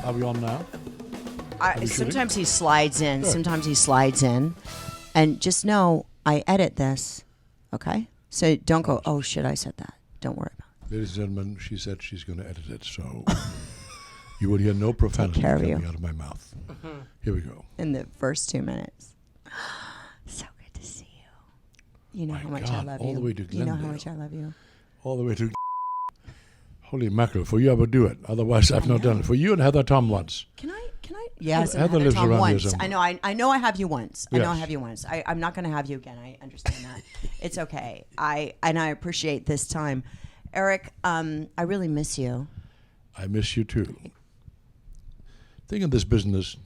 Are we on now? Sometimes he slides in. Good. Sometimes he slides in. And just know, I edit this. Okay? So don't go, oh, shit, I said that. Don't worry about it. Ladies and gentlemen, she said she's going to edit it, so you will hear no profanity coming out of my mouth. Mm-hmm. Here we go. In the first 2 minutes. So good to see you. You know how much I love you. All the way to Glendale. You know how much I love you. All the way to... Holy mackerel, for you I would do it. Otherwise I've not done it. For you and Heather Tom once. Can I? Yes, Heather lives Tom around once. here somewhere. I know I have you once. Yes. I know I have you once. I'm not going to have you again. I understand that. It's okay. I appreciate this time. Eric, I really miss you. I miss you too. Thing in this business.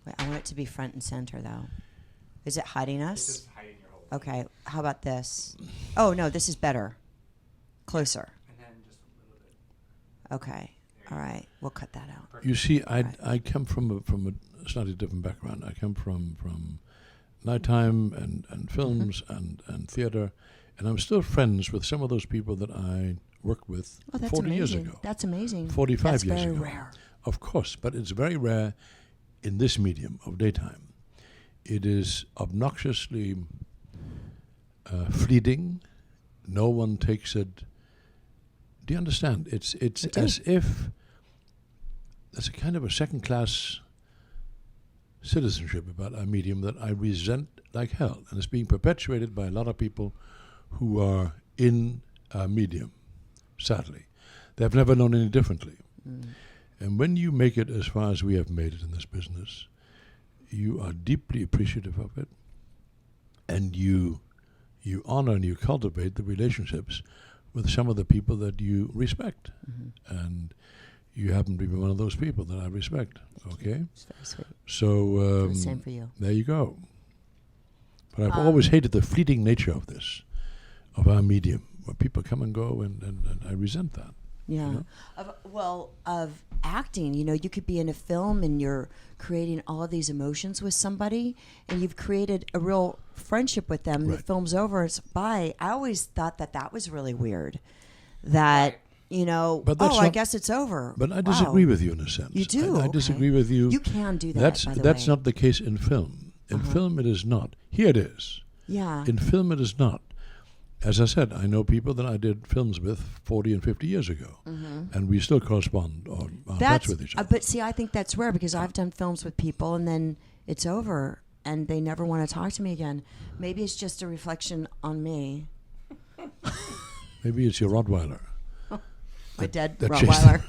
Wait, I want it to be front and center though. Is it hiding us? It's just hiding your whole Okay. How about this? Oh no, this is better. Closer. And then just a little bit. Okay. All right. We'll cut that out. You see, I come from a slightly different background. I come from nighttime and films and theater, and I'm still friends with some of those people that I worked with 40 years ago. That's amazing. 45 years ago. That's very rare. Of course, but it's very rare in this medium of daytime. It is obnoxiously fleeting. No one takes it. Do you understand? It's as if there's a kind of a second-class citizenship about our medium that I resent like hell, and it's being perpetuated by a lot of people who are in our medium, sadly. They've never known any differently. Mm. And when you make it as far as we have made it in this business, you are deeply appreciative of it, and you honor and you cultivate the relationships with some of the people that you respect. Mm-hmm. And you happen to be one of those people that I respect. Okay? It's very sweet. So same for you. There you go. But I've always hated the fleeting nature of this, of our medium, where people come and go, and I resent that. Yeah. You know? Of acting, you could be in a film and you're creating all of these emotions with somebody, and you've created a real friendship with them. Right. The film's over, it's bye. I always thought that was really weird. That, I guess it's over. But I disagree with you in a sense. You do? I disagree with you. You can do that, That's not the case in film. In film, it is not. Here it is. Yeah. In film, it is not. As I said, I know people that I did films with 40 and 50 years ago, and we still correspond or are touch with each other. But see, I think that's rare because I've done films with people and then it's over and they never want to talk to me again. Maybe it's just a reflection on me. Maybe it's your Rottweiler. My dead Rottweiler.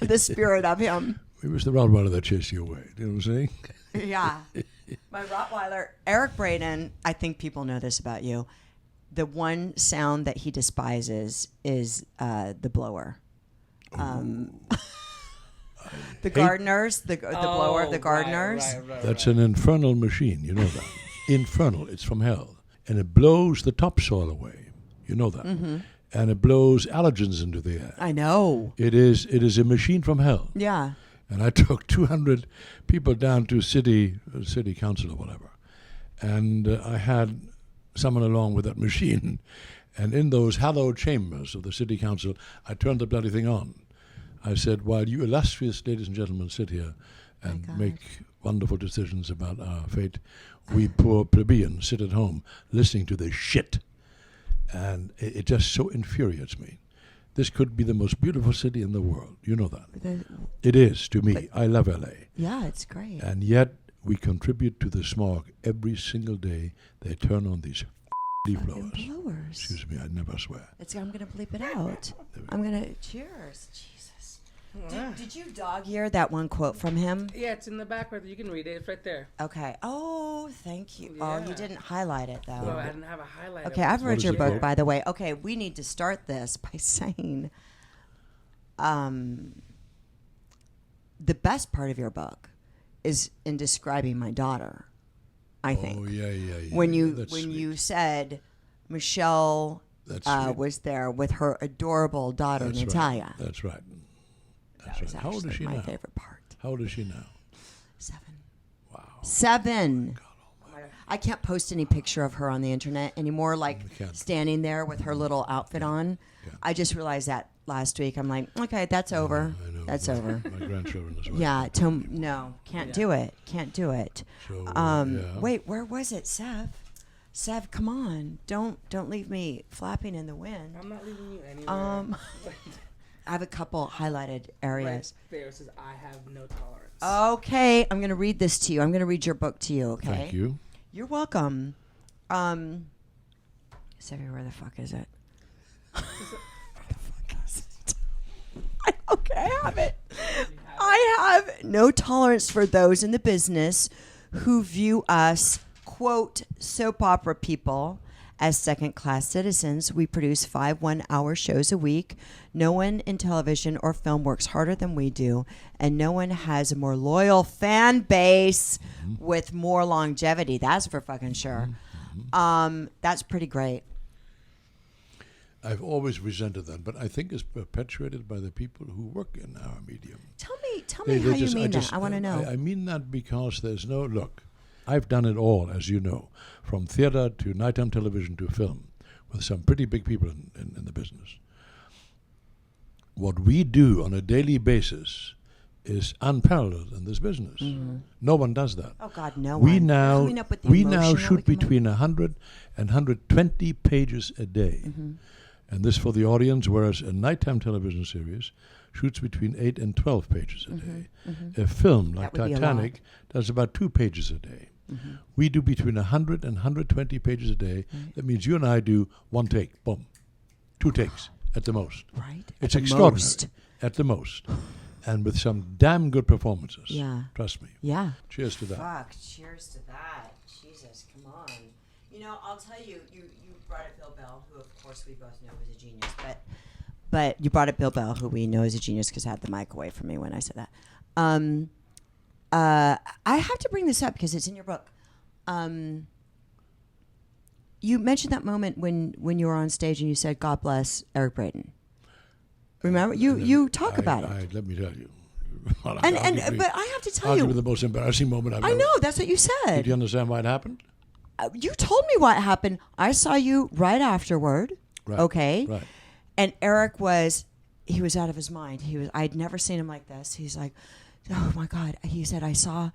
The spirit of him. Maybe it's the Rottweiler that chased you away. Do you know what I'm saying? Yeah. My Rottweiler, Eric Braeden, I think people know this about you. The one sound that he despises is the blower. The gardeners, the blower of the gardeners. Right. That's an infernal machine, you know that. Infernal, it's from hell. And it blows the topsoil away. You know that. Mm-hmm. And it blows allergens into the air. I know. It is a machine from hell. Yeah. And I took 200 people down to city council or whatever. And I had someone along with that machine. And in those hallowed chambers of the city council, I turned the bloody thing on. I said, while you illustrious ladies and gentlemen sit here and make wonderful decisions about our fate, we poor plebeians sit at home listening to this shit. And it just so infuriates me. This could be the most beautiful city in the world. You know that. It is to me. I love LA. Yeah, it's great. And yet we contribute to the smog every single day. They turn on these blowers. Excuse me, I never swear. I'm going to bleep it out. I'm going to... Cheers. Jesus. Did you dog ear that one quote from him? Yeah, it's in the back right there. You can read it. It's right there. Okay. Oh, thank you. Yeah. Oh, you didn't highlight it, though. Well, I didn't have a highlight. Okay, I've read your book, by the way. Okay, we need to start this by saying the best part of your book is in describing my daughter, I think. Oh, yeah. When you said Michelle was there with her adorable daughter, That's Natalia. Right. That's right. That was How old is she my now? favorite part. How old is she now? 7. Wow. 7. I can't post any picture of her on the internet anymore, like standing there with her little outfit on. Yeah. I just realized that last week. I'm like, okay, that's over. I know. That's my, over. My grandchildren as well. Yeah, no, can't do it. Can't do it. So, Wait, where was it, Sev? Sev, come on. Don't leave me flapping in the wind. I'm not leaving you anywhere. I have a couple highlighted areas. Right there says, I have no tolerance. Okay, I'm going to read this to you. I'm going to read your book to you, okay? Thank you. You're welcome. Sevi, where the fuck is it? Okay, I have it. I have no tolerance for those in the business who view us, quote, soap opera people as second-class citizens. We produce 5 one-hour shows a week. No one in television or film works harder than we do, and no one has a more loyal fan base with more longevity. That's for fucking sure. That's pretty great. I've always resented that, but I think it's perpetuated by the people who work in our medium. Tell me how you mean that. I want to know. I mean that because there's no look. I've done it all, as you know, from theater to nighttime television to film, with some pretty big people in the business. What we do on a daily basis is unparalleled in this business. Mm-hmm. No one does that. Oh God, no we one. Now, Coming up with the we emotion now that shoot we come between 100 and 120 pages a day. Mm-hmm. And this for the audience, whereas a nighttime television series shoots between 8 and 12 pages a day. Mm-hmm. A film like That would be a Titanic does about 2 pages a day. Mm-hmm. We do between 100 and 120 pages a day. Right. That means you and I do 1 take, boom. 2 takes at the most. Right. It's At the extraordinary. most. At the most. And with some damn good performances. Yeah. Trust me. Yeah. Cheers to that. Fuck. Cheers to that. Jesus, come on. You know, I'll tell you, you brought up Bill Bell, who of course we both know is a genius, but you brought up Bill Bell, who we know is a genius because I had the mic away from me when I said that. I have to bring this up because it's in your book. You mentioned that moment when you were on stage and you said, "God bless Eric Braeden." Remember, you talk about it. Let me tell you. But I have to tell Arguably you, the most embarrassing moment I've I ever. know that's what you Did said. you understand why it happened? You told me what happened. I saw you right afterward. Right. Okay. Right. And Eric he was out of his mind. I'd never seen him like this. He's like, oh my God. He said, I saw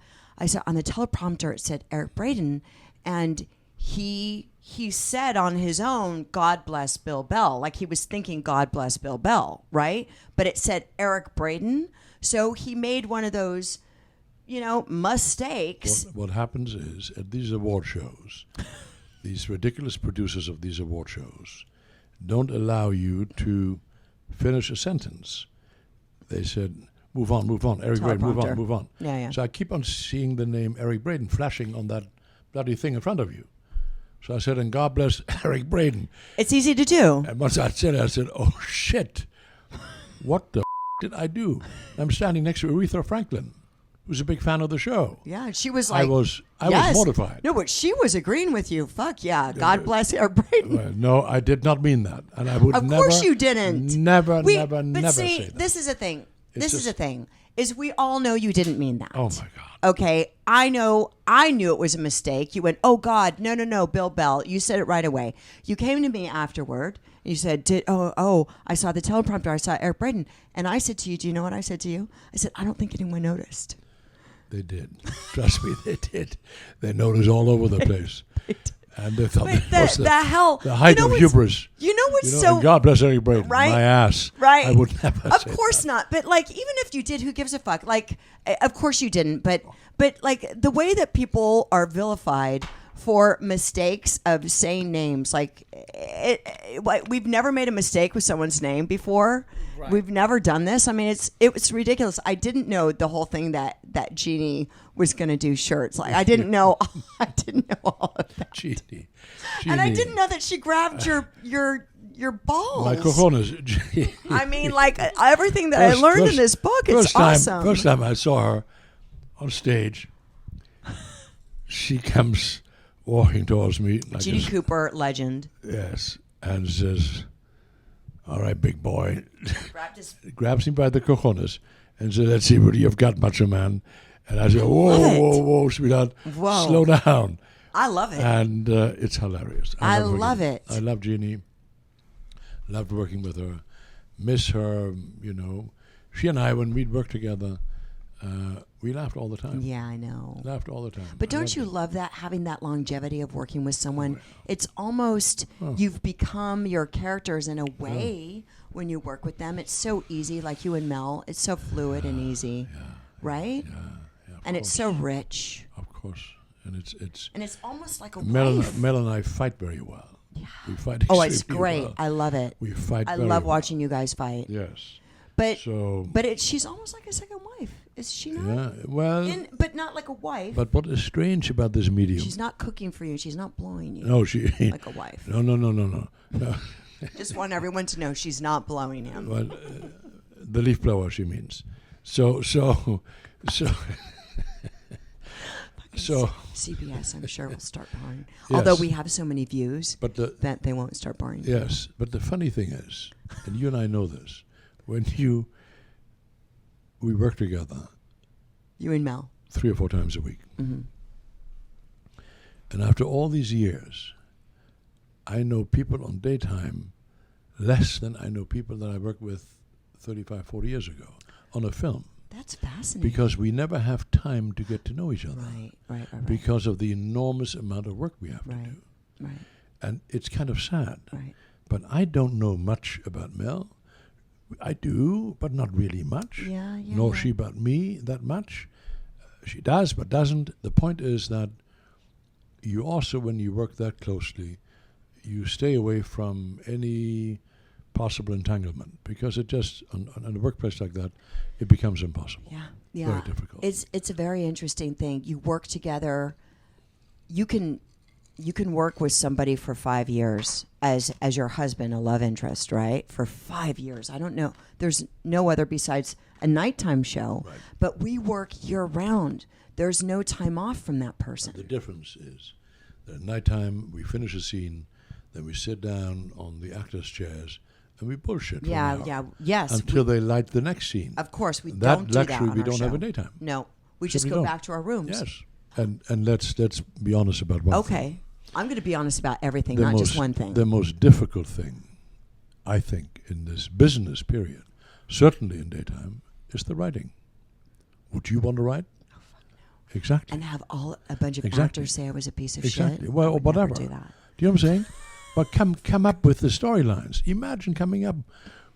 on the teleprompter, it said Eric Braeden. And he said on his own, God bless Bill Bell. Like he was thinking, God bless Bill Bell. Right. But it said Eric Braeden. So he made one of those, mistakes. What happens is, at these award shows, these ridiculous producers of these award shows don't allow you to finish a sentence. They said, move on, Eric Braeden, move on. Yeah. So I keep on seeing the name Eric Braeden flashing on that bloody thing in front of you. So I said, and God bless Eric Braeden. It's easy to do. And once I said it, I said, oh shit, what the did I do? I'm standing next to Aretha Franklin, who's a big fan of the show. Yeah, she was like, I was yes. mortified. No, but she was agreeing with you. Fuck yeah, God bless Eric Braeden. Well, no, I did not mean that, and I would Of never. course you didn't. Never But say see, that. this is a thing. It's This is a just- thing. Is we all know you didn't mean that. Oh my God. Okay, I knew it was a mistake. You went, oh God, no, Bill Bell. You said it right away. You came to me afterward. And you said, I saw the teleprompter. I saw Eric Braeden. And I said to you, do you know what I said to you? I said, I don't think anyone noticed. They did. Trust me, they did. They noticed all over the place. And they thought Wait, it was the hell. the height of hubris. You know what's so... and God bless Eric Braeden. Right? My ass. Right. I would never Of say course that. not. But like, even if you did, who gives a fuck? Like, of course you didn't. But like the way that people are vilified for mistakes of saying names, like we've never made a mistake with someone's name before. Right. We've never done this. I mean, it's ridiculous. I didn't know the whole thing that Jeannie was going to do shirts. Like I didn't know. I didn't know all of that. Jeannie. And I didn't know that she grabbed your balls. My cojones. I mean, like everything that I learned in this book, it's awesome. First time I saw her on stage, she comes walking towards me. Jeannie Cooper, legend. Yes, and says, all right, big boy. Grabbed his Grabs me by the cojones and says, let's see what you've got, macho man. And I said, whoa, sweetheart. Whoa. Slow down. I love it. And it's hilarious. I love it. I love Jeannie. Loved working with her. miss her. She and I, when we'd work together, we laughed all the time. Yeah, I know. Laughed all the time. But I don't loved you it. love that, having that longevity of working with someone? It's almost, you've become your characters in a way when you work with them. It's so easy, like you and Mel. It's so fluid and easy, right? Yeah, And it's so rich. Of course. And it's almost like a Mel wife. Mel and I fight very well. Yeah. We fight Oh, it's extremely great. well. I love it. We fight I very love well. watching you guys fight. Yes. But So she's almost like a second wife. Is she not? yeah, well, But not like a wife. but what is strange about this medium? She's not cooking for you. She's not blowing you No, she like a wife. No. Just want everyone to know she's not blowing him. Well, the leaf blower, she means. So. CBS, I'm sure, will start barring. Yes. Although we have so many views But that they won't start barring. yes, but the funny thing is, and you and I know this, when we work together You and Mel. 3 or 4 times a week, Mm-hmm. and after all these years, I know people on daytime less than I know people that I worked with 35, 40 years ago on a film. That's fascinating. Because we never have time to get to know each other. Right. Because of the enormous amount of work we have to do. Right. And it's kind of sad. Right. But I don't know much about Mel. I do, but not really much. Yeah. Nor she about me that much. She does, but doesn't. The point is that you also, when you work that closely, you stay away from any possible entanglement, because it just, on a workplace like that, it becomes impossible. Yeah. Very difficult. It's a very interesting thing. You work together. You can work with somebody for 5 years as your husband, a love interest, right? For 5 years. I don't know. There's no other besides a nighttime show. Right. But we work year round. There's no time off from that person. The difference is that at nighttime we finish a scene, then we sit down on the actors' chairs and we bullshit. for an hour Yes. Until they light the next scene. Of course, we That don't do that luxury on we our don't show. have in daytime. No, we just Simply go don't. back to our rooms. Yes. And let's be honest about one thing. Okay, I'm going to be honest about everything, not just one thing. The most difficult thing, I think, in this business period, certainly in daytime, is the writing. Would you want to write? Oh, fuck no. Exactly. And have a bunch of Exactly. actors say I was a piece of Exactly. shit. Well, I would whatever. Never do that. Do you know what I'm saying? But come up with the storylines. Imagine coming up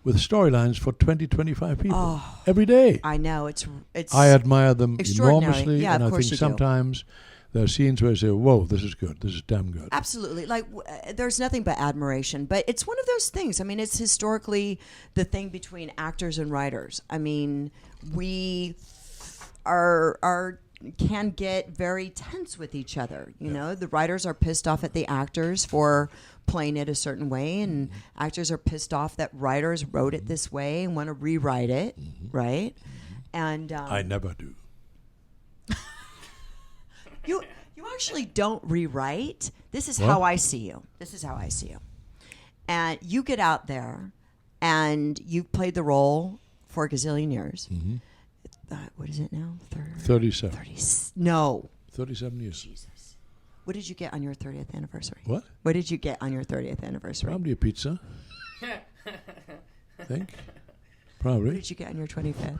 with storylines for 20, 25 people every day. I know it's. I admire them extraordinary. enormously, Yeah, and of I course think you do. sometimes there are scenes where I say, "Whoa, this is good. This is damn good." Absolutely. Like, there's nothing but admiration. But it's one of those things. I mean, it's historically the thing between actors and writers. I mean, we are can get very tense with each other. You know, the writers are pissed off at the actors for playing it a certain way, and actors are pissed off that writers wrote it this way and want to rewrite it, right? And I never do. You actually don't rewrite. This is how I see you. This is how I see you. And you get out there, and you've played the role for a gazillion years. What is it now? 37. 37 years. Jesus. What did you get on your 30th anniversary? What? What did you get on your 30th anniversary? Probably a pizza. I think. Probably. What did you get on your 25th?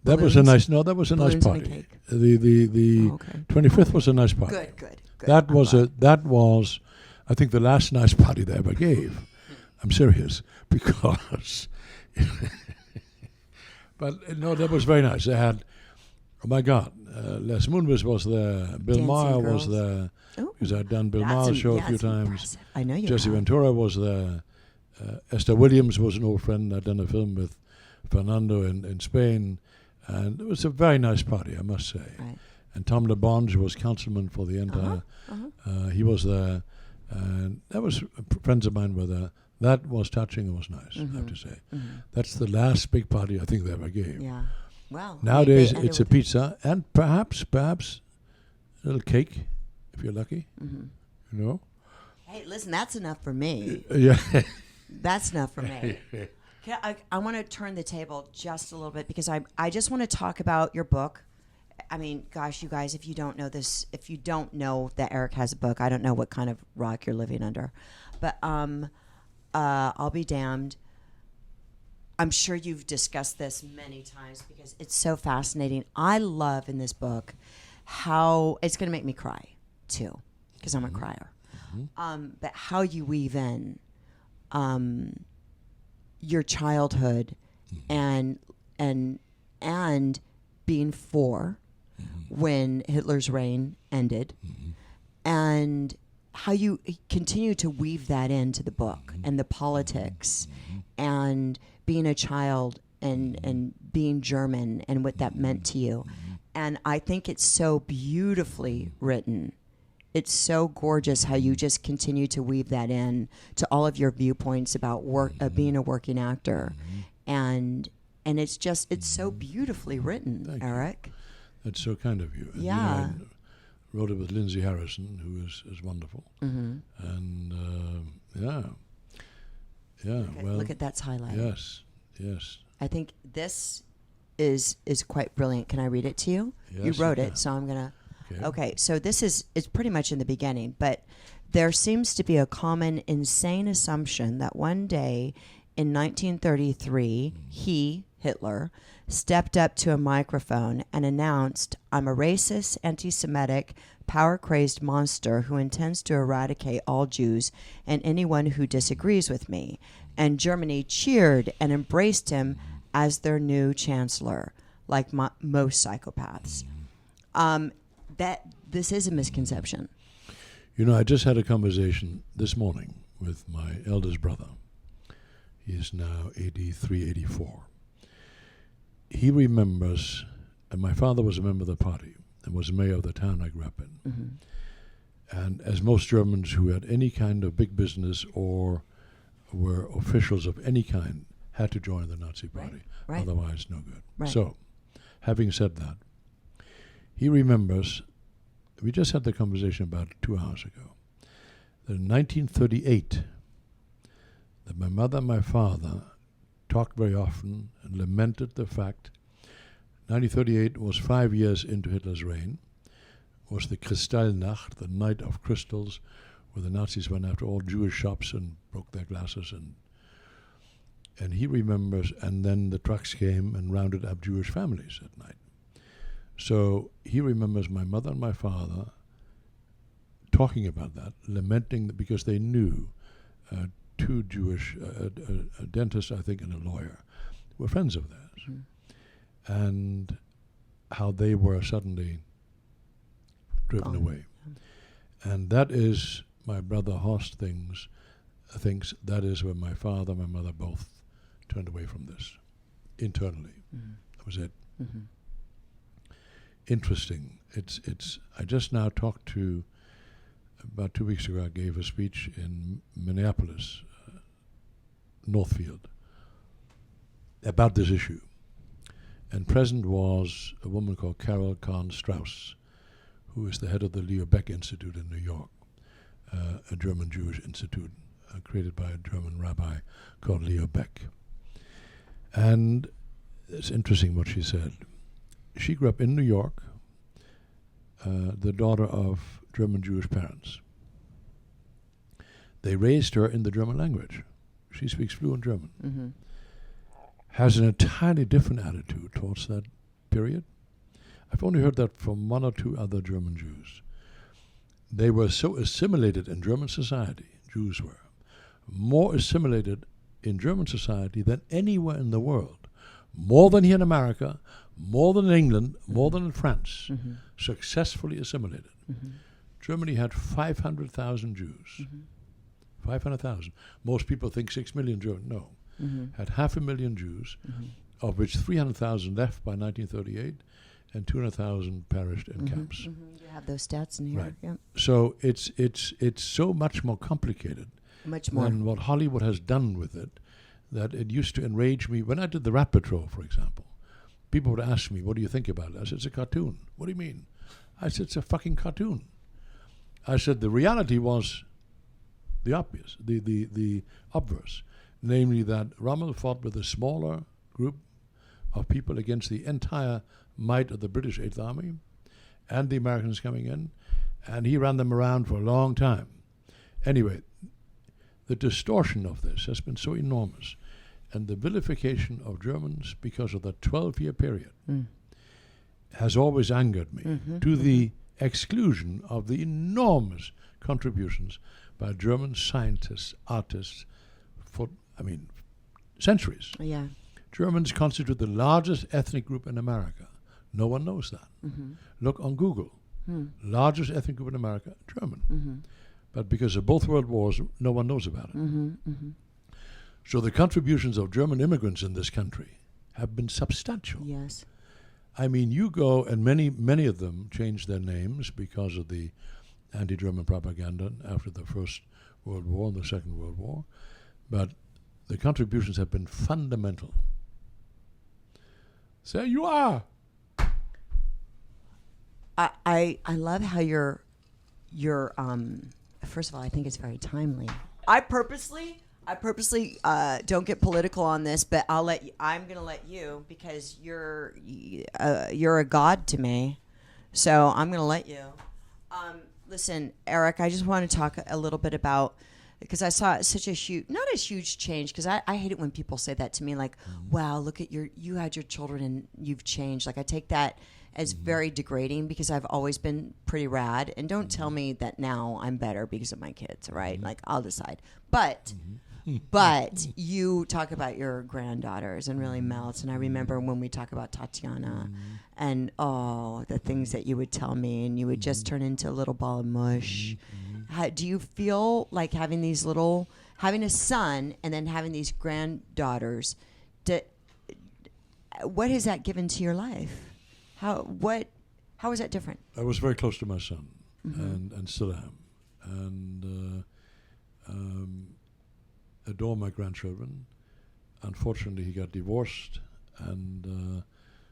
That was a Balloons? nice. No, that was a nice Balloons and a party. cake. The Oh, okay. 25th was a nice party. Good. That I'm was glad. I think, the last nice party they ever gave. I'm serious, because. But no, that was very nice. They had, oh my God, Les Moonves was there, Bill Dancing Maher Girls. was there, Ooh, because I'd done Bill that's Maher's show a few that's times. impressive. I know you Jesse have. Ventura was there. Esther Williams was an old friend. I'd done a film with Fernando in Spain. And it was a very nice party, I must say. Right. And Tom LeBonge was councilman for the entire. He was there. And that was, friends of mine were there. That was touching and was nice, I have to say. That's the last big party I think they ever gave. Yeah. Well, Nowadays, they ended it's a with pizza and perhaps a little cake, if you're lucky. You know? Hey, listen, that's enough for me. Yeah. That's enough for me. I want to turn the table just a little bit, because I just want to talk about your book. I mean, gosh, you guys, if you don't know this, if you don't know that Eric has a book, I don't know what kind of rock you're living under. But I'll be damned. I'm sure you've discussed this many times because it's so fascinating. I love in this book how it's going to make me cry too, because I'm a crier. But how you weave in your childhood and being 4 when Hitler's reign ended, and how you continue to weave that into the book and the politics and being a child and being German and what that meant to you. And I think it's so beautifully written. It's so gorgeous how you just continue to weave that in to all of your viewpoints about being a working actor. And it's so beautifully written, Thank Eric. you. That's so kind of you. And, Yeah. I wrote it with Lindsay Harrison, who is wonderful. And Look at that's highlighted. Yes. I think this is quite brilliant. Can I read it to you? Yes, You wrote you it, can. so I'm gonna. Okay. Okay, so it's pretty much in the beginning, but there seems to be a common insane assumption that one day in 1933, he, Hitler, stepped up to a microphone and announced, "I'm a racist, anti-Semitic, power-crazed monster who intends to eradicate all Jews and anyone who disagrees with me." And Germany cheered and embraced him as their new chancellor, like most psychopaths. That this is a misconception. I just had a conversation this morning with my eldest brother. He is now 83, 84. He remembers, and my father was a member of the party and was mayor of the town I grew up in. And as most Germans who had any kind of big business or were officials of any kind had to join the Nazi party. Right. Otherwise, no good. Right. So, having said that, he remembers, we just had the conversation about 2 hours ago, that in 1938, that my mother and my father talked very often and lamented the fact 1938 was 5 years into Hitler's reign, was the Kristallnacht, the night of crystals, where the Nazis went after all Jewish shops and broke their glasses. And he remembers, and then the trucks came and rounded up Jewish families at night. So he remembers my mother and my father talking about that, lamenting that because they knew two Jewish, a dentist, I think, and a lawyer, were friends of theirs, and how they were suddenly driven away. And that is, my brother Horst thinks that is where my father and my mother both turned away from this, internally. That was it. Interesting. It's. I just now talked to, about 2 weeks ago, I gave a speech in Minneapolis, Northfield, about this issue. And present was a woman called Carol Kahn Strauss, who is the head of the Leo Baeck Institute in New York, a German Jewish institute created by a German rabbi called Leo Baeck. And it's interesting what she said. She grew up in New York, the daughter of German Jewish parents. They raised her in the German language. She speaks fluent German. Has an entirely different attitude towards that period. I've only heard that from 1 or 2 other German Jews. They were so assimilated in German society, Jews were, more assimilated in German society than anywhere in the world. More than here in America, more than in England, more than in France. Successfully assimilated. Germany had 500,000 Jews. 500,000. Most people think 6 million Jews. No. Had 500,000 Jews, of which 300,000 left by 1938, and 200,000 perished in camps. You have those stats in here. Right. Yep. So it's so much more complicated Much more. than what Hollywood has done with it, that it used to enrage me. When I did the Rat Patrol, for example, people would ask me, "What do you think about it?" I said, "It's a cartoon." "What do you mean?" I said, "It's a fucking cartoon." I said, the reality was the obvious, the obverse, namely that Rommel fought with a smaller group of people against the entire might of the British Eighth Army and the Americans coming in, and he ran them around for a long time. Anyway, the distortion of this has been so enormous, and the vilification of Germans because of that 12-year period has always angered me, to the exclusion of the enormous contributions by German scientists, artists, for, centuries. Yeah. Germans constitute the largest ethnic group in America. No one knows that. Look on Google. Largest ethnic group in America, German. But because of both world wars, no one knows about it. So the contributions of German immigrants in this country have been substantial. Yes. You go, and many of them changed their names because of the anti-German propaganda after the First World War and the Second World War. But the contributions have been fundamental. So you are. I love how you're first of all, I think it's very timely. I purposely don't get political on this, but I'm going to let you, because you're a god to me. So I'm going to let you. Listen, Eric, I just want to talk a little bit about, because I saw such a not a huge change, because I hate it when people say that to me, like, wow, look at you had your children and you've changed. Like, I take that as very degrading, because I've always been pretty rad. And don't tell me that now I'm better because of my kids, right? Like, I'll decide. But you talk about your granddaughters and really melts. And I remember when we talk about Tatiana and, the things that you would tell me, and you would just turn into a little ball of mush. Do you feel like having a son and then having these granddaughters, what has that given to your life? How is that different? I was very close to my son, and still am, and adore my grandchildren. Unfortunately, he got divorced, and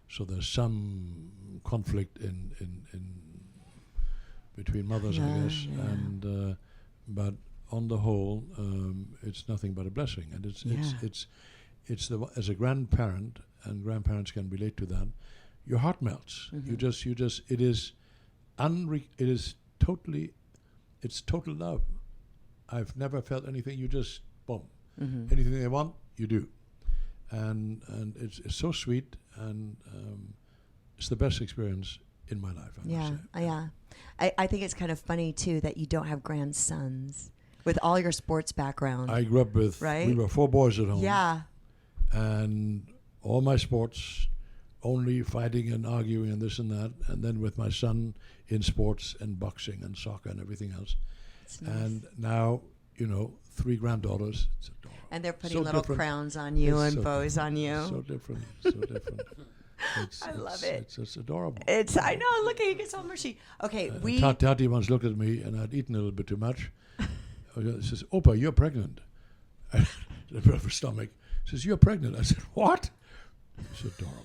so there's some conflict in between mothers, I guess. Yeah. And but on the whole, it's nothing but a blessing, and it's as a grandparent, and grandparents can relate to that. Your heart melts. You just. It is total love. I've never felt anything. You just boom. Anything they want, you do, and it's so sweet, and it's the best experience in my life. I must say. Yeah. I think it's kind of funny too that you don't have grandsons with all your sports background. I grew up with. Right? We were 4 boys at home. Yeah. And all my sports, only fighting and arguing and this and that, and then with my son in sports and boxing and soccer and everything else. Nice. And now, 3 granddaughters. It's adorable. And they're putting So little different. crowns on you It's and so bows on you. So different. So different. I love it. It's adorable. I know. Look at you, get so mushy. Okay, Tati once looked at me, and I'd eaten a little bit too much. She says, "Opa, you're pregnant." I had a bit of a stomach. She says, "You're pregnant." I said, "What?" It's adorable.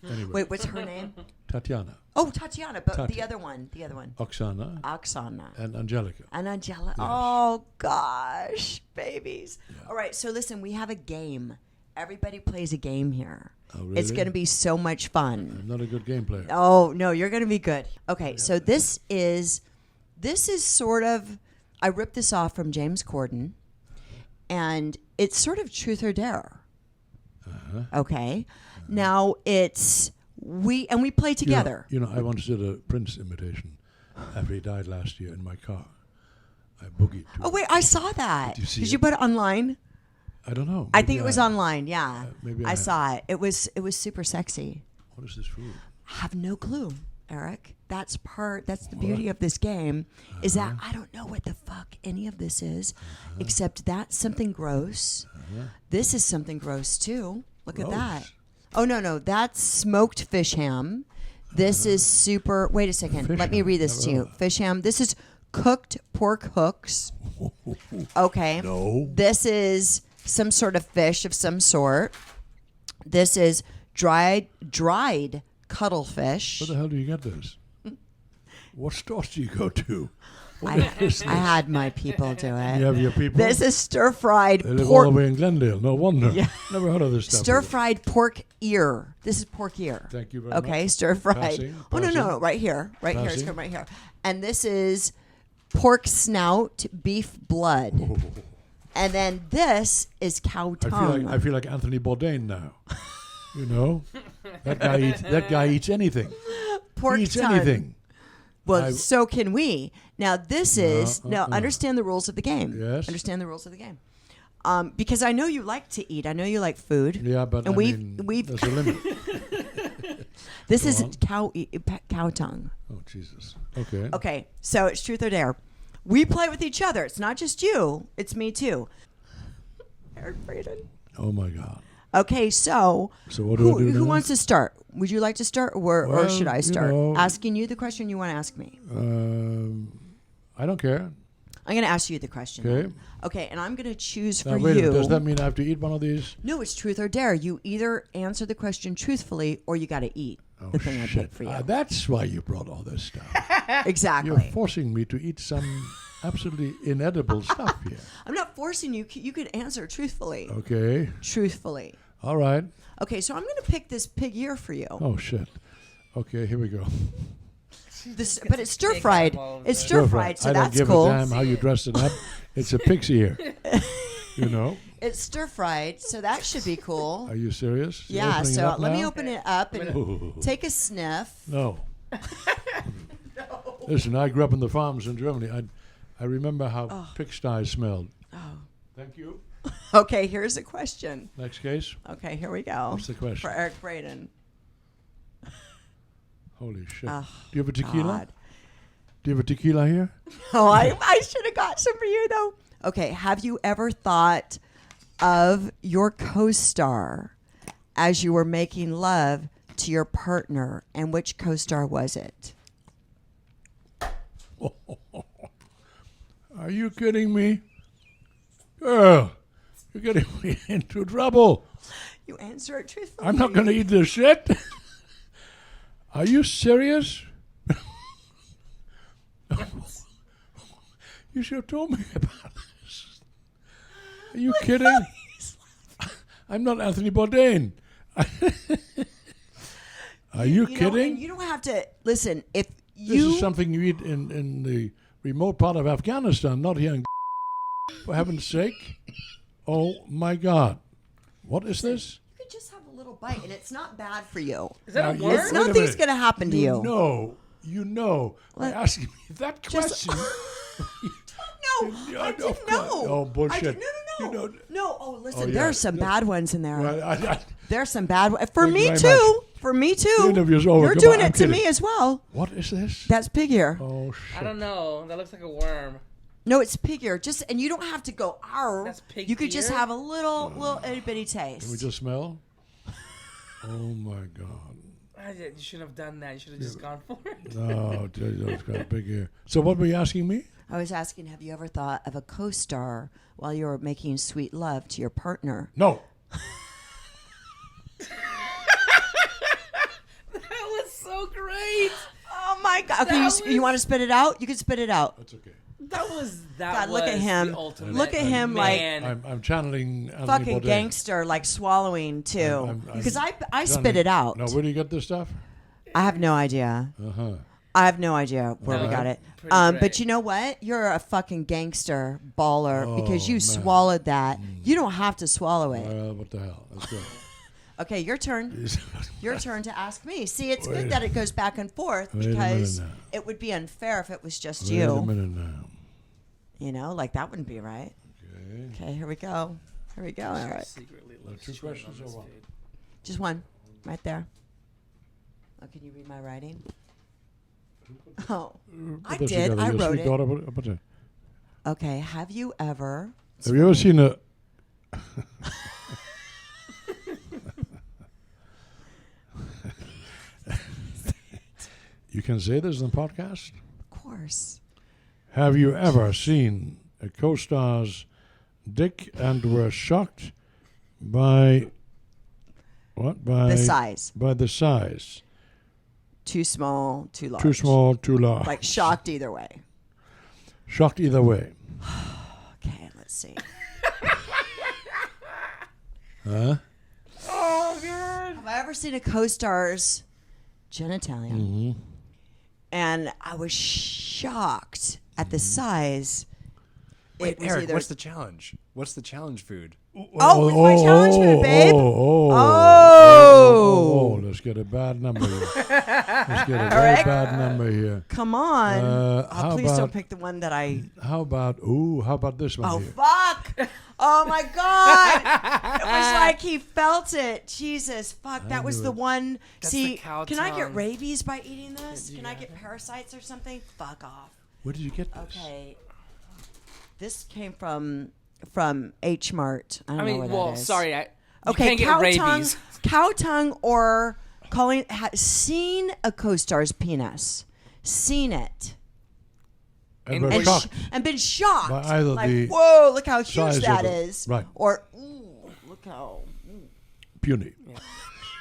Anyway. Wait, what's her name? Tatiana. Oh, Tatiana, but Tati. the other one. Oksana. Oksana. And Angelica. And Angela. Yes. Oh, gosh. Babies. Yeah. All right, so listen, we have a game. Everybody plays a game here. Oh, really? It's going to be so much fun. I'm not a good game player. Oh, no, you're going to be good. Okay, so this is sort of, I ripped this off from James Corden, and it's sort of truth or dare. Okay? Now, we play together. I once did a Prince imitation after he died last year in my car. I boogied to Oh, it. wait, I saw that. Did you see Did it? you put it online? I don't know. I think it was online, yeah. maybe I saw it. It was super sexy. What is this food? I have no clue, Eric. That's the beauty of this game, is that I don't know what the fuck any of this is, except that's something gross. This is something gross too. Look at that. Gross. Oh, no, that's smoked fish ham. This is super, wait a second. Fish Let me ham. read this to Never you. heard of that. Fish ham. This is cooked pork hooks. Okay. No. This is some sort of fish of some sort. This is dried cuttlefish. Where the hell do you get this? What stores do you go to? I had my people do it. You have your people? This is stir-fried They live all pork. the way in Glendale. No wonder. Yeah. Never heard of this stuff. Stir-fried pork ear. This is pork ear. Thank you very much. Okay, stir-fried. Passing. Oh, no, right here. Right here. It's Passing. coming right here. And this is pork snout, beef blood. And then this is cow tongue. I feel like Anthony Bourdain now. You know, that guy eats anything. Pork He eats tongue. anything. Well, so can we. Now, this is... Now, uh-uh. understand the rules of the game. Yes. Understand the rules of the game. Because I know you like to eat. I know you like food. Yeah, but And we've there's a limit. This Go is on. cow tongue. Oh, Jesus. Okay. Okay, so it's truth or dare. We play with each other. It's not just you. It's me, too. Eric Braeden. Oh, my God. Okay, so what do I do who now? wants to start? Would you like to start, or Well, should I you start? know- Asking you the question you want to ask me. I don't care. I'm going to ask you the question. Okay. then. Okay, and I'm going to choose Now, for wait a you. minute. Does that mean I have to eat one of these? No, it's truth or dare. You either answer the question truthfully, or you got to eat the thing I picked for you. That's why you brought all this stuff. Exactly. You're forcing me to eat some absolutely inedible stuff here. I'm not forcing you. You could answer truthfully. Okay. Truthfully. All right. Okay, so I'm going to pick this pig ear for you. Oh, shit. Okay, here we go. But it's stir fried. It's stir fried, so I don't that's give cool. a damn how you dressed it up. It's a pig's ear. You know? It's stir fried, so that should be cool. Are you serious? You're Yeah, opening it so up let me now? open it up and Ooh. take a sniff. No. Listen, I grew up in the farms in Germany. I remember how pigsties smelled. Oh. Thank you. Okay, here's a question. Next case. Okay, here we go. What's the question? For Eric Braeden. Holy shit. Oh, Do you have a tequila? God. Do you have a tequila here? Oh, I should have got some for you, though. Okay, have you ever thought of your co-star as you were making love to your partner, and which co-star was it? Are you kidding me? Girl, you're getting me into trouble. You answer it truthfully. I'm not going to eat this shit. Are you serious? You should have told me about this. Are you kidding? I'm not Anthony Bourdain. Are you know, kidding? and you don't have to listen. If This you is something you eat in the remote part of Afghanistan, not here in for heaven's sake. Oh, my God. What is this? you could just have a little bite, and it's not bad for you. Is that a Now, worm? It's nothing's going to happen to you. You know. By asking me that Just- question. No, I Of didn't course. know. Oh, bullshit. No. You know- No, oh, listen, Oh, there yeah. are some bad ones in there. Well, There's some bad ones. For Thank you me, very too. For me, too. The interview's over. You're Come doing on, I'm it to me kidding. as well. what is this? That's pig ear. Oh, shit. I don't know. That looks like a worm. No, it's pig ear. Just and you don't have to go. Arr. That's pig You could just ear? have a little itty bitty taste. Can we just smell? Oh, my God. You shouldn't have done that. You should have just gone for it. No, it's got a big ear. So what were you asking me? I was asking, have you ever thought of a co-star while you were making sweet love to your partner? No. That was so great. Oh my God! Okay, you want to spit it out? You can spit it out. That's okay. That God, look at was him. the ultimate Look at him man. I'm channeling Anthony Fucking Bourdain. gangster, like swallowing too. I'm Because I channeling- spit it out. Now, where do you get this stuff? I have no idea. Uh-huh. I have no idea where we No, got it. pretty But great. you know what? You're a fucking gangster baller because Oh, you man. swallowed that. You don't have to swallow it. Well, what the hell? Let's go. Okay, your turn. Your turn to ask me. See, it's Wait. good that it goes back and forth Wait a minute because now. it would be unfair if it was just Wait a you. minute now. You know, like that wouldn't be right. Okay. Okay, here we go. Here we go. All right. Secretly Now, loves two chewing questions on or this one? food. Just one. Right there. Oh, can you read my writing? Oh, I Put this did. together. I Your wrote sweet it. daughter, what is- Okay, have you ever... Have you ever seen a... You can say this in the podcast? Of course. Have you ever seen a co-star's dick and were shocked by... What? By The size. By the size. Too small, too large. Too small, too large. Like shocked either way. Shocked either way. Okay, let's see. Huh? Oh, God. Have I ever seen a co-star's genitalia? Mm-hmm. And I was shocked at the size Wait, was Eric, either. what's the challenge? What's the challenge food? Oh, it's my challenge food, babe. Oh, let's get a bad number here. Let's get a very Eric? bad number here. Come on. How Please don't about- pick the one that I. How about this one Oh, here? fuck. Oh, my God. It was like he felt it. Jesus, fuck. That was knew the it. one. That's See, the cow can I get tongue. rabies by eating this? Can I get parasites or something? Fuck off. Where did you get this? Okay. This came from H Mart. I don't I know mean, where well, that is. sorry, you Okay, can't get rabies. cow tongue, or seen a co-star's penis, seen it, And And we're shocked. and been shocked. By either like, the whoa, look how size huge of that it. is. Right. Or, ooh, look how. puny.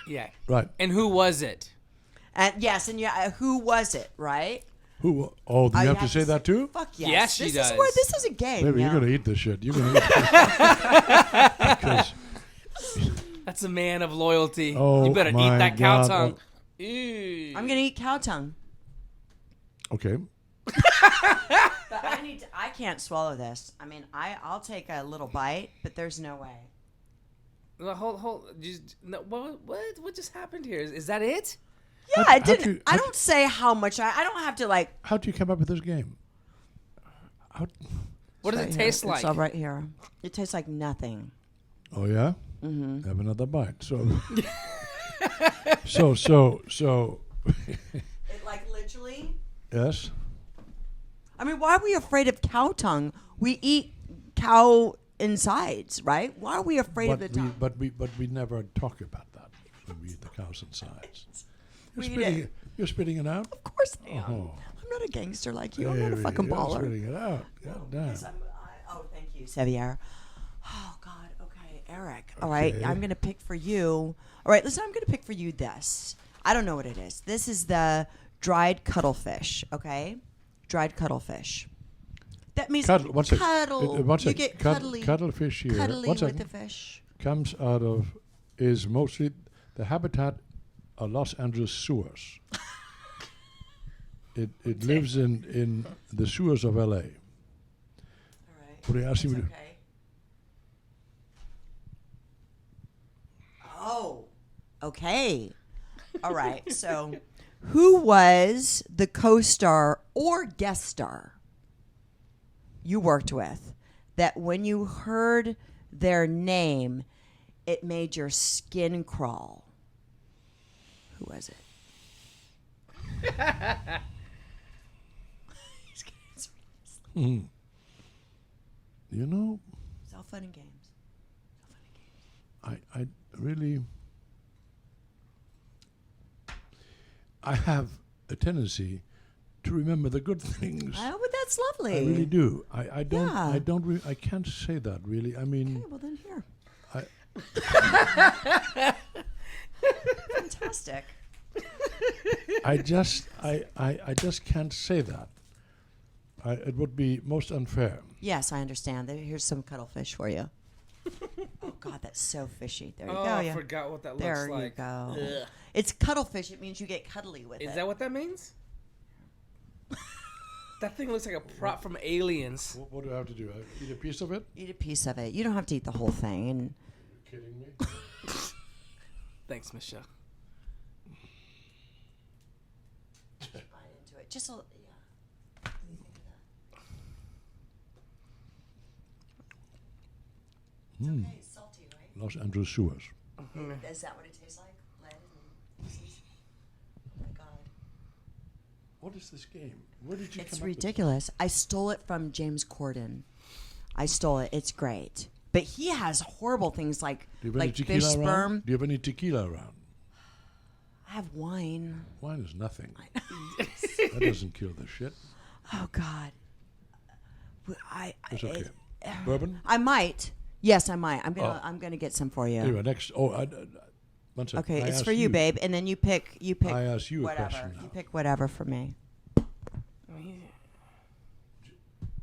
Yeah. Right. And who was it? And yes, and yeah, who was it? Right? Who? Oh, do you have to say that too? Fuck yes. Yes, she this does. Is where this is a game. Baby, yeah. you're gonna eat this shit. You're gonna eat this. Because That's a man of loyalty. Oh, you better eat my that cow God. tongue. Ew. I'm gonna eat cow tongue, okay. but I can't swallow this. I mean, I'll take a little bite, but there's no way. Well, hold. Just, no, what just happened here? Is that it? Yeah, How- I didn't. I how'd don't say how much. I don't have to like. How do you come up with this game? How, What does right it here. taste like? It's all right here. It tastes like nothing. oh yeah. Mm-hmm. Have another bite. So. It like literally. Yes. I mean, why are we afraid of cow tongue? We eat cow insides, right? Why are we afraid of the tongue? But we never talk about that when we eat the cows insides. We eat You're spitting it out. Of course I am. Oh. I'm not a gangster like you. I'm not a fucking You're baller. spitting it out. God damn. Yes, oh, thank you, Sevier. Oh God. Okay, Eric. All right, Okay. I'm gonna pick for you. All right, listen. I'm gonna pick for you this. I don't know what it is. This is the dried cuttlefish. Okay, dried cuttlefish. That means Cuddle. What's it? cuddle. What's you it? get Cuddle cuddly. fish here. Cuddly What's with it? the fish. Comes out of is mostly the habitat of Los Angeles sewers. It lives in the sewers of LA. All right. What do you ask That's me? okay. Oh, okay. All right. So, who was the co-star or guest star you worked with that when you heard their name, it made your skin crawl? Who was it? Mhm. You know, It's all fun and games. All fun and games. I really I have a tendency to remember the good things. Oh, but that's lovely. I really do. I don't. Yeah. I don't. I can't say that really. I mean, Okay, well then here. I Fantastic. I just can't say that. It would be most unfair. Yes, I understand. Here's some cuttlefish for you. Oh God, that's so fishy. There you Oh, go. I Yeah. forgot what that There looks you like. go. Ugh. It's cuttlefish. It means you get cuddly with it. Is that what that means? That thing looks like a prop from Aliens. What do I have to do? Eat a piece of it? Eat a piece of it. You don't have to eat the whole thing. And You're kidding me? Thanks, Michelle. bite into it. Just a yeah. What do you think of that? Mm. Okay, it's salty, right? Los Angeles sewers. Is that what it tastes like? Lead and pieces? Oh my God. What is this game? Where did you It's come up ridiculous. I stole it from James Corden. I stole it. It's great. But he has horrible things like Do you have any tequila fish around? sperm. Do you have any tequila around? I have wine. Wine is nothing. That doesn't kill the shit. Oh God. It's okay. Bourbon? I might. Yes, I might. I'm Oh. gonna get some for you. Anyway, next. Oh, one second. Okay, I it's asked for you, babe. And then you pick. I ask you a whatever. question now. You pick whatever for me.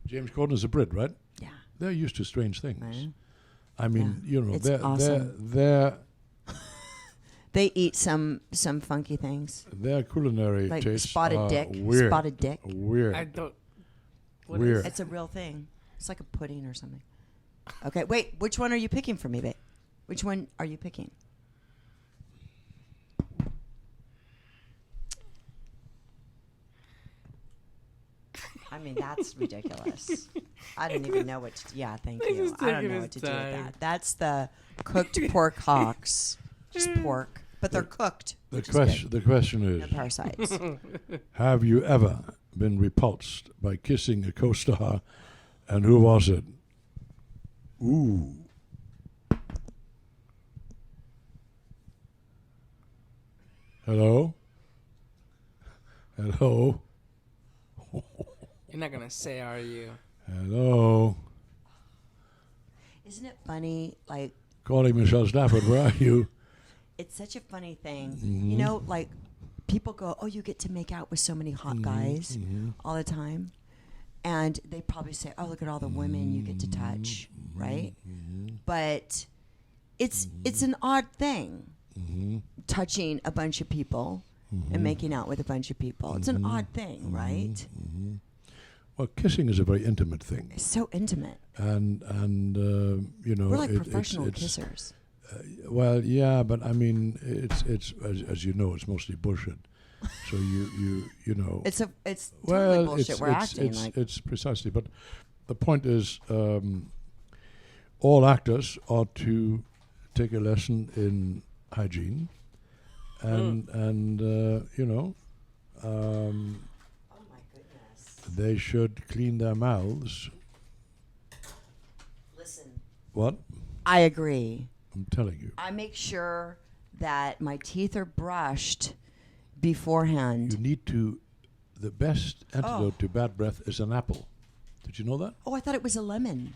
James Corden is a Brit, right? Yeah. They're used to strange things. Right. I mean, Yeah. you know, It's their awesome. They eat some funky things their culinary like tastes spotted are dick. Weird. Spotted dick. Weird. I don't. Weird. It's a real thing. It's like a pudding or something. Okay, wait. Which one are you picking for me, babe? Which one are you picking? I mean, that's ridiculous. I didn't even know what to... Yeah, thank He's you. just I don't taking know his what to do with time. that. That's the cooked pork hocks. Just pork. But they're cooked. The question No is, parasites. have you ever been repulsed by kissing a co-star, and who was it? Ooh. Hello? Hello? You're not gonna say, are you? Hello? Isn't it funny? Like, Calling Michelle Stafford, where are you? it's such a funny thing. Mm-hmm. You know, like, people go, oh, you get to make out with so many hot guys all the time. And they probably say, oh, look at all the women you get to touch, right? But it's an odd thing, touching a bunch of people and making out with a bunch of people. It's an odd thing, right? Well, kissing is a very intimate thing. It's so intimate. And you know... We're like it's professional kissers. Well, yeah, but I mean, it's as you know, it's mostly bullshit. So you know... It's totally well, bullshit. We're acting like... It's precisely, but the point is, all actors ought to take a lesson in hygiene, and you know, Oh, my goodness. they should clean their mouths. Listen, What? I agree. I'm telling you. I make sure that my teeth are brushed beforehand. You need to... The best antidote to bad breath is an apple. Did you know that? Oh, I thought it was a lemon.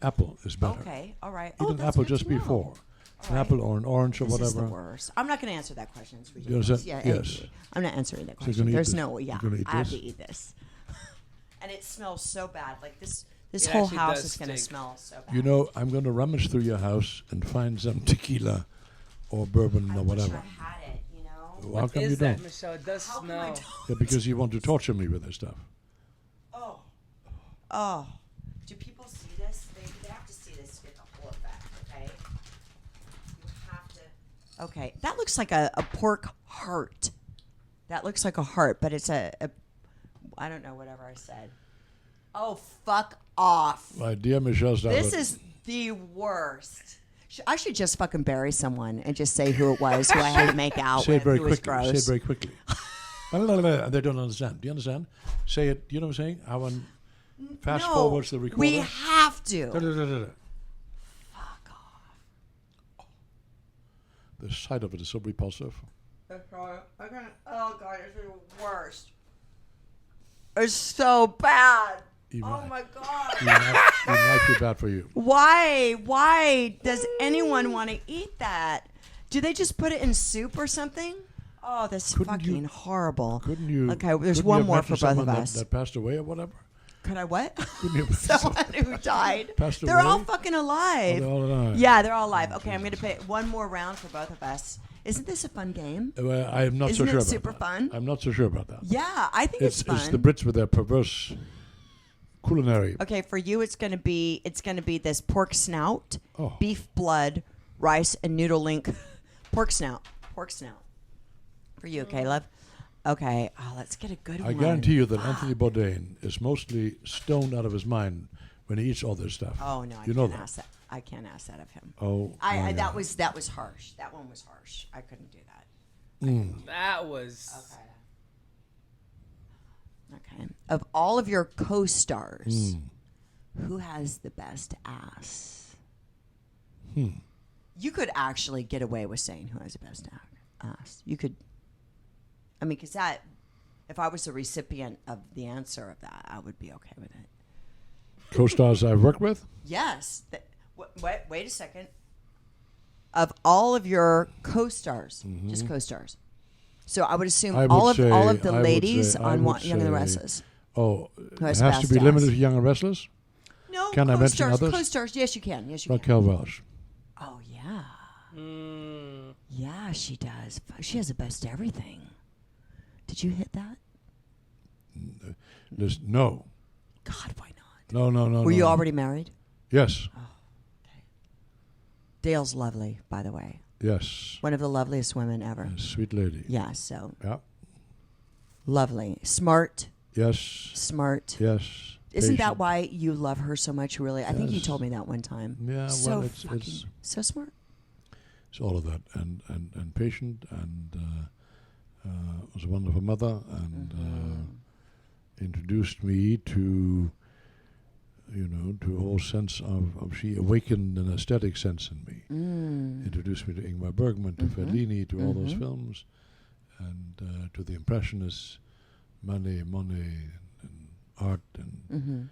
Apple is better. Okay, all right. Eat an that's apple good just to know. before. All An right. apple or an orange or This is the whatever. worst. I'm not going to answer that question. It's You ridiculous. understand? Yeah, Yes. I'm not answering that So you're question. gonna eat There's this. no, yeah. You're gonna eat I have this? to eat this. And it smells so bad. Like this It whole actually house does is going to stink. smell so bad. You know, I'm going to rummage through your house and find some tequila or bourbon I or wish whatever. I had it, you know? How What come you is that, don't? Michelle? It does How come I smell. don't? Yeah, because you want to torture me with this stuff. Oh. Oh. Do people see this? They have to see this to get the whole effect, okay? You have to. Okay. That looks like a pork heart. That looks like a heart, but it's a I don't know, whatever I said. Oh, fuck off. My dear Michelle Stafford. This is the worst. I should just fucking bury someone and just say who it was, who I had to make out Say it with, very who was quickly. gross. Say it very quickly. And they don't understand. Do you understand? Say it. You know what I'm saying? How one fast No, forwards the recorder. we have to. Da-da-da-da-da. Fuck off. The sight of it is so repulsive. Oh god, it's the worst. It's so bad. Even Oh I- my god. Even I feel bad for you. Why does anyone want to eat that? Do they just put it in soup or something? Oh, that's Couldn't you- fucking horrible. Couldn't you? Okay, there's couldn't one you more imagine for both of someone us. that passed away or whatever. Could I what? Couldn't you? Someone who died. Passed They're all away? fucking alive. Oh, they're all alive. Yeah, they're all alive. Okay, I'm going to pay one more round for both of us. Isn't this a fun game? Well, I am not Isn't so sure it about super that. fun? I'm not so sure about that. Yeah, I think it's fun. It's the Brits with their perverse culinary. Okay, for you it's going to be this pork snout, Oh. beef blood, rice and noodle link pork snout. For you, Caleb. Okay, let's get a good I one. guarantee you that Anthony Bourdain is mostly stoned out of his mind when he eats all this stuff. Oh no, you know can't that. ask that. I can't ask that of him. Oh, I my that God. was harsh. That one was harsh. I couldn't do that. That was. Okay. Of all of your co-stars, who has the best ass? You could actually get away with saying who has the best ass. You could. I mean, because that, if I was the recipient of the answer of that, I would be okay with it. Co-stars I've worked with. Yes. Wait a second. Of all of your co-stars, just co-stars. So I would assume all of the I would ladies say- on Young and the say- Restless. Oh, Who it has has to best be ass? limited to Young and Restless. No, Can I mention co-stars. others? Co-stars. Yes, you can. Yes, you can. Raquel Welch. Oh yeah, Mm, yeah, she does. She has the best everything. Did you hit that? No. God, why not? No, no, no. Were you no. already married? Yes, Dale's lovely, by the way. yes. One of the loveliest women ever. Yes, sweet lady. Yeah, so Yeah. lovely. Smart. Yes. Smart. Yes. Isn't that Patient. why you love her so much, really? I think you Yes. told me that one time. Yeah, So well, it's so smart. it's all of that, and patient, and was a wonderful mother, and introduced me to, to a whole sense of she awakened an aesthetic sense in me. Introduced me to Ingmar Bergman, to Fellini, to all those films, and to the Impressionists, Monet, and art, and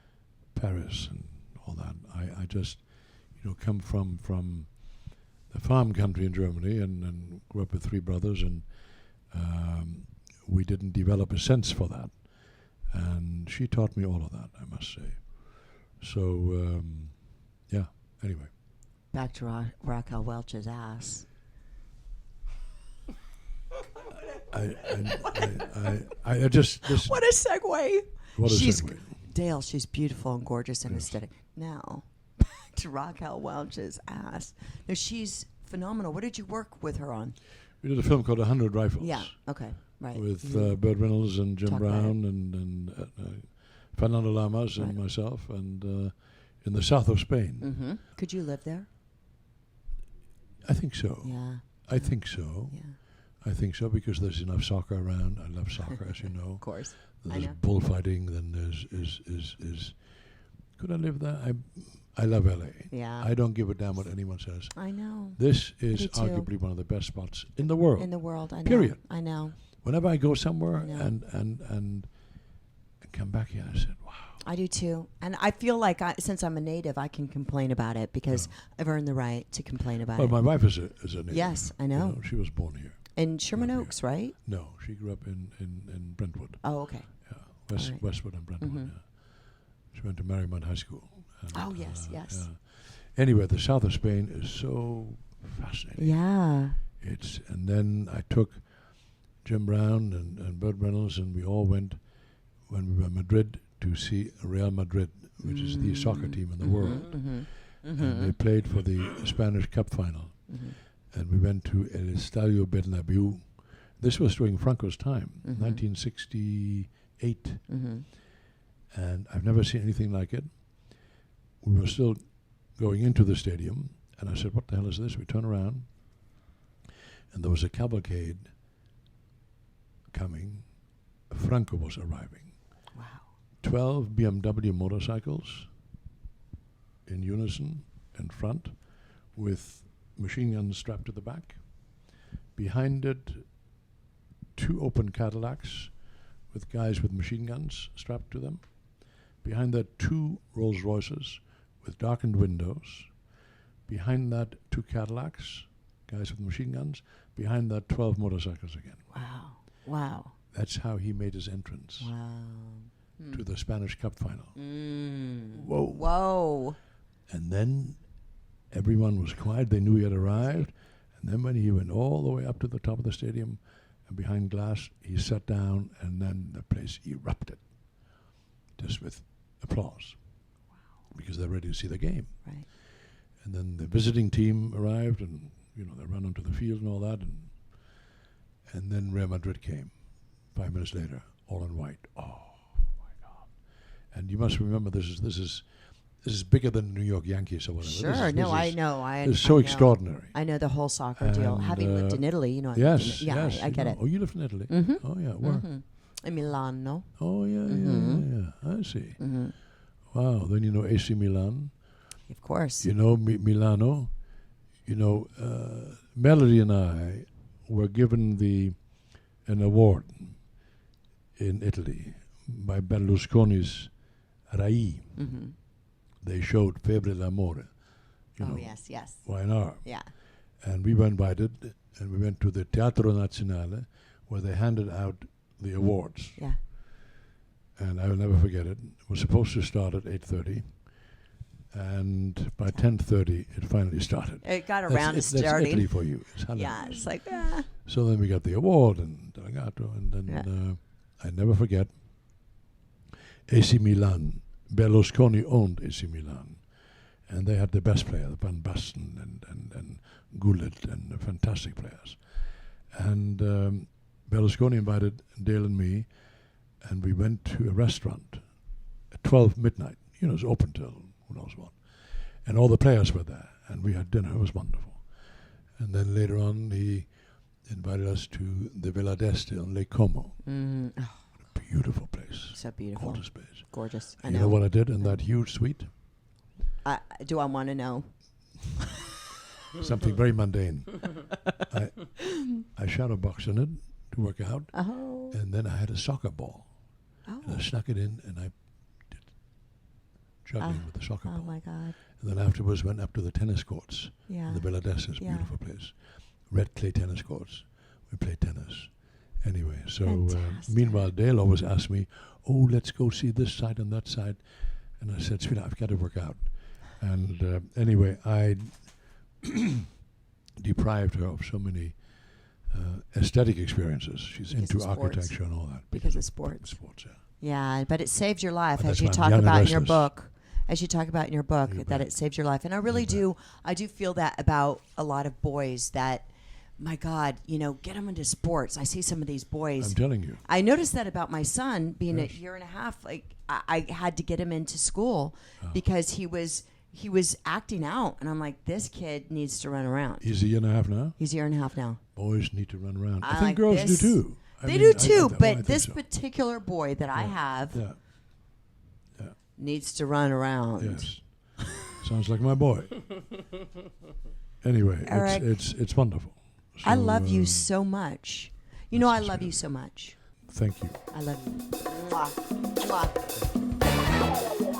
Paris, and all that. I just, come from the farm country in Germany, and grew up with three brothers, and we didn't develop a sense for that. And she taught me all of that, I must say. So, yeah, anyway. Back to Raquel Welch's ass. I just listen. What a segue. What a She's segue. Dale, she's beautiful and gorgeous and Yes. aesthetic. Now, back to Raquel Welch's ass. No, she's phenomenal. What did you work with her on? We did a film called 100 Rifles. Yeah, okay, right. With Burt Reynolds and Jim Talk about Brown and Fernando Lamas and Right. myself, and in the south of Spain. Mm-hmm. Could you live there? I think so. Yeah. I think so. Yeah. I think so because there's enough soccer around. I love soccer, as you know. Of course. I There's know. bullfighting. Then there's is. Could I live there? I love LA. Yeah. I don't give a damn what anyone says. I know. This is Me too. arguably one of the best spots in the world. In the world, I know. Period. I know. Whenever I go somewhere I know. and come back here, I said, wow. I do too. And I feel like since I'm a native, I can complain about it because I've earned the right to complain about Well, it. my wife is a native. Yes, I know. She was born here. In Sherman Yeah. Oaks, right? No, she grew up in Brentwood. Oh, okay. Yeah, right. Westwood and Brentwood. Mhm. Yeah. She went to Marymount High School. And, Oh, yes, yes. yeah. Anyway, the south of Spain is so fascinating. Yeah. And then I took Jim Brown and Burt Reynolds, and we all went when we were in Madrid to see Real Madrid, which is the soccer team in the world. And they played for the Spanish Cup final. And we went to El Estadio Bernabéu. This was during Franco's time, 1968. And I've never seen anything like it. We were still going into the stadium, and I said, what the hell is this? We turn around, and there was a cavalcade coming. Franco was arriving. Wow. 12 BMW motorcycles in unison in front with machine guns strapped to the back. Behind it, 2 open Cadillacs with guys with machine guns strapped to them. Behind that, 2 Rolls Royces with darkened windows. Behind that, 2 Cadillacs, guys with machine guns. Behind that, 12 motorcycles again. Wow. Wow. That's how he made his entrance Wow. to the Spanish Cup final. Whoa. Whoa. And then everyone was quiet. They knew he had arrived. And then when he went all the way up to the top of the stadium and behind glass, he sat down, and then the place erupted just with applause. Wow. Because they're ready to see the game. Right. And then the visiting team arrived, and they ran onto the field and all that, and then Real Madrid came 5 minutes later, all in white. Oh my God! And you must remember, this is bigger than New York Yankees or whatever. Sure. No, I know. It's so extraordinary. I know the whole soccer deal. And, Having lived in Italy, you know. Yes, Yeah, yes. I get it. Oh, you lived in Italy? Mm-hmm. Oh yeah, where? In Milano. Oh yeah. I see. Wow. Then you know AC Milan. Of course. You know Milano. Melody and I were given an award in Italy by Berlusconi's Rai. They showed Febbre d'Amore. Yes. YNR. Yeah. And we were invited, and we went to the Teatro Nazionale, where they handed out the awards. Yeah. And I will never forget it. It was supposed to start at 8:30, and by 10:30 it finally started. It got around to That's Italy starting. for you. It's Yeah, it's like, So then we got the award and delegato, and then I never forget AC Milan Berlusconi owned AC Milan, and they had the best players, Van Basten and Gullit, and fantastic players. And Berlusconi invited Dale and me, and we went to a restaurant at 12 midnight. You know, it's open till who knows what. And all the players were there, and we had dinner. It was wonderful. And then later on, he invited us to the Villa d'Este on Lake Como. Mm. Oh, What a beautiful place. so beautiful. Gorgeous place. Gorgeous. I You know know. what I did in that huge suite? Do I want to know? Something very mundane. I shadow boxed in it to work out, Oh. and then I had a soccer ball. And Oh. I snuck it in, and I did juggling with the soccer Oh ball. my God. And then afterwards went up to the tennis courts. Yeah. The Villa d'Este is a Yeah. beautiful place. Red clay tennis courts. We played tennis. Anyway, so Fantastic. meanwhile, Dale always asked me, "Oh, let's go see this side and that side." And I said, "Sweetheart, I've got to work out." And anyway, I deprived her of so many aesthetic experiences. She's Because into of sports. architecture and all that. Because of sports. Sports, yeah. Yeah, but it saved your life, And as that's you why I'm talk young and about in your restless. book. As you talk about in your book, You that bet. it saved your life. And I really You bet. do. I do feel that about a lot of boys that, my God, you know, get them into sports. I see some of these boys. I'm telling you. I noticed that about my son being Yes. a year and a half. Like I had to get him into school Oh. because he was acting out, and I'm like, this kid needs to run around. He's a year and a half now. He's a year and a half now. Boys need to run around. I I think like girls this. do too. I They mean, do too, I but think this so. particular boy that I have Yeah. needs to run around. Yes. Sounds like my boy. Anyway, Eric, it's wonderful. I So, love you so much. You know, I that's love you sweet. so much. Thank you. I love you. Mwah. Mwah.